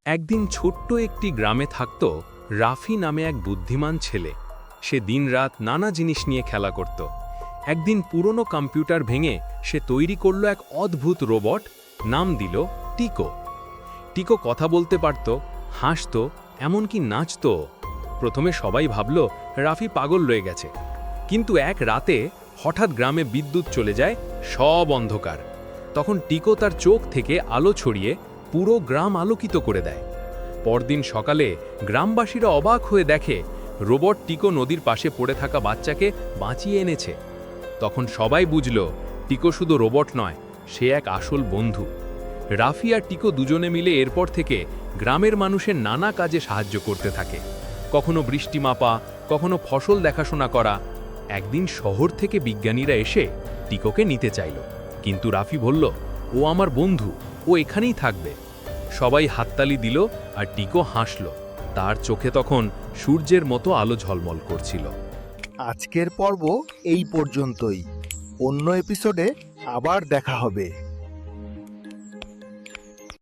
একদিন ছোট্ট একটি গ্রামে থাকত রাফি নামে এক বুদ্ধিমান ছেলে। সে দিনরাত নানা জিনিস নিয়ে খেলা করত। একদিন পুরনো কম্পিউটার ভেঙে সে তৈরি করল এক অদ্ভুত রোবট, নাম দিল টিকো। টিকো কথা বলতে পারত, হাসত, এমনকি নাচত। প্রথমে সবাই ভাবল রাফি পাগল রয়ে গেছে, কিন্তু এক রাতে হঠাৎ গ্রামে বিদ্যুৎ চলে যায়, সব অন্ধকার। তখন টিকো তার চোখ থেকে আলো ছড়িয়ে পুরো গ্রাম আলোকিত করে দেয়। পরদিন সকালে গ্রামবাসীরা অবাক হয়ে দেখে রোবট টিকো নদীর পাশে পড়ে থাকা বাচ্চাকে বাঁচিয়ে এনেছে। তখন সবাই বুঝল টিকো শুধু রোবট নয়, সে এক আসল বন্ধু। রাফি আর টিকো দুজনে মিলে এরপর থেকে গ্রামের মানুষের নানা কাজে সাহায্য করতে থাকে, কখনো বৃষ্টি মাপা, কখনো ফসল দেখাশোনা করা। একদিন শহর থেকে বিজ্ঞানীরা এসে টিকোকে নিতে চাইল, কিন্তু রাফি বলল, ও আমার বন্ধু, ও এখানেই থাকবে। সবাই হাততালি দিল আর টিকো হাসল। তার চোখে তখন সূর্যের মতো আলো ঝলমল করছিল। আজকের পর্ব এই পর্যন্তই। অন্য এপিসোডে আবার দেখা হবে।